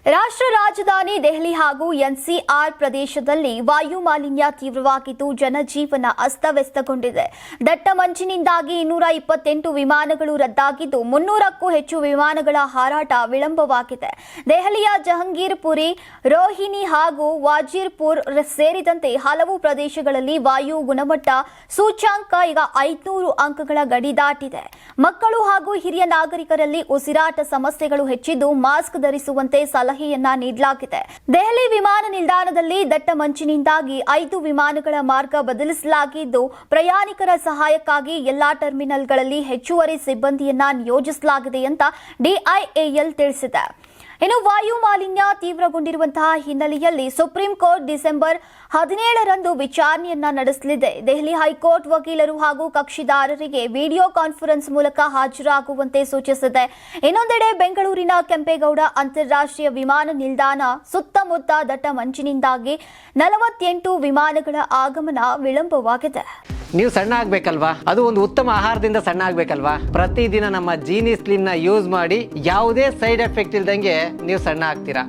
ರಾಷ್ಟ್ರ ರಾಜಧಾನಿ ದೆಹಲಿ ಹಾಗೂ ಎನ್ಸಿಆರ್ ಪ್ರದೇಶದಲ್ಲಿ ವಾಯು ಮಾಲಿನ್ಯ ತೀವ್ರವಾಗಿದ್ದು ಜನಜೀವನ ಅಸ್ತವ್ಯಸ್ತಗೊಂಡಿದೆ. ದಟ್ಟ ಮಂಜಿನಿಂದಾಗಿ 228 ವಿಮಾನಗಳು ರದ್ದಾಗಿದ್ದು 300ಕ್ಕೂ ಹೆಚ್ಚು ವಿಮಾನಗಳ ಹಾರಾಟ ವಿಳಂಬವಾಗಿದೆ. ದೆಹಲಿಯ ಜಹಂಗೀರ್ಪುರಿ, ರೋಹಿಣಿ ಹಾಗೂ ವಾಜಿರ್ಪುರ್ ಸೇರಿದಂತೆ ಹಲವು ಪ್ರದೇಶಗಳಲ್ಲಿ ವಾಯು ಗುಣಮಟ್ಟ ಸೂಚ್ಯಂಕ ಈಗ 500 ಅಂಕಗಳ ಗಡಿ ದಾಟಿದೆ. ಮಕ್ಕಳು ಹಾಗೂ ಹಿರಿಯ ನಾಗರಿಕರಲ್ಲಿ ಉಸಿರಾಟ ಸಮಸ್ಯೆಗಳು ಹೆಚ್ಚಿದ್ದು ಮಾಸ್ಕ್ ಧರಿಸುವಂತೆ ಸಲಹೆಯನ್ನ ನೀಡಲಾಗಿದೆ. ದೆಹಲಿ ವಿಮಾನ ನಿಲ್ದಾಣದಲ್ಲಿ ದಟ್ಟ ಮಂಜಿನಿಂದಾಗಿ 5 ವಿಮಾನಗಳ ಮಾರ್ಗ ಬದಲಿಸಲಾಗಿದ್ದು ಪ್ರಯಾಣಿಕರ ಸಹಾಯಕ್ಕಾಗಿ ಎಲ್ಲಾ ಟರ್ಮಿನಲ್ಗಳಲ್ಲಿ ಹೆಚ್ಚುವರಿ ಸಿಬ್ಬಂದಿಯನ್ನ ನಿಯೋಜಿಸಲಾಗಿದೆ ಅಂತ ಡಿಐಎಎಲ್ ತಿಳಿಸಿದೆ. ಇನ್ನು ವಾಯು ಮಾಲಿನ್ಯ ತೀವ್ರಗೊಂಡಿರುವಂತಹ ಹಿನ್ನೆಲೆಯಲ್ಲಿ ಸುಪ್ರೀಂ ಕೋರ್ಟ್ ಡಿಸೆಂಬರ್ 17ರಂದು ವಿಚಾರಣೆಯನ್ನ ನಡೆಸಲಿದೆ. ದೆಹಲಿ ಹೈಕೋರ್ಟ್ ವಕೀಲರು ಹಾಗೂ ಕಕ್ಷಿದಾರರಿಗೆ ವಿಡಿಯೋ ಕಾನ್ಫರೆನ್ಸ್ ಮೂಲಕ ಹಾಜರಾಗುವಂತೆ ಸೂಚಿಸಿದೆ. ಇನ್ನೊಂದೆಡೆ ಬೆಂಗಳೂರಿನ ಕೆಂಪೇಗೌಡ ಅಂತಾರಾಷ್ಟ್ರೀಯ ವಿಮಾನ ನಿಲ್ದಾಣ ಸುತ್ತಮುತ್ತ ದಟ್ಟ ಮಂಜಿನಿಂದಾಗಿ 48 ವಿಮಾನಗಳ ಆಗಮನ ವಿಳಂಬವಾಗಿದೆ. ನೀವು ಸಣ್ಣ ಆಗ್ಬೇಕಲ್ವಾ? ಅದು ಒಂದು ಉತ್ತಮ ಆಹಾರದಿಂದ ಸಣ್ಣ ಆಗ್ಬೇಕಲ್ವಾ? ಪ್ರತಿದಿನ ನಮ್ಮ ಜೀನಿ ಸ್ಲಿಮ್ ನ ಯೂಸ್ ಮಾಡಿ ಯಾವುದೇ ಸೈಡ್ ಎಫೆಕ್ಟ್ ಇಲ್ದಂಗೆ ನೀವು ಸಣ್ಣ ಆಗ್ತೀರಾ.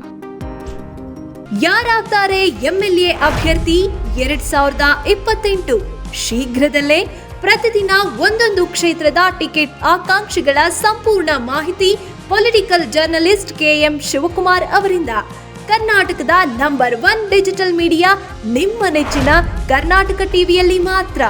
ಯಾರಾಗ್ತಾರೆ ಎಂಎಲ್ಎ ಅಭ್ಯರ್ಥಿ 2028? ಶೀಘ್ರದಲ್ಲೇ ಪ್ರತಿದಿನ ಒಂದೊಂದು ಕ್ಷೇತ್ರದ ಟಿಕೆಟ್ ಆಕಾಂಕ್ಷಿಗಳ ಸಂಪೂರ್ಣ ಮಾಹಿತಿ ಪೊಲಿಟಿಕಲ್ ಜರ್ನಲಿಸ್ಟ್ ಕೆಎಂ ಶಿವಕುಮಾರ್ ಅವರಿಂದ. ಕರ್ನಾಟಕದ ನಂಬರ್ 1 ಡಿಜಿಟಲ್ ಮೀಡಿಯಾ ನಿಮ್ಮ ನೆಚ್ಚಿನ ಕರ್ನಾಟಕ ಟಿವಿಯಲ್ಲಿ ಮಾತ್ರ.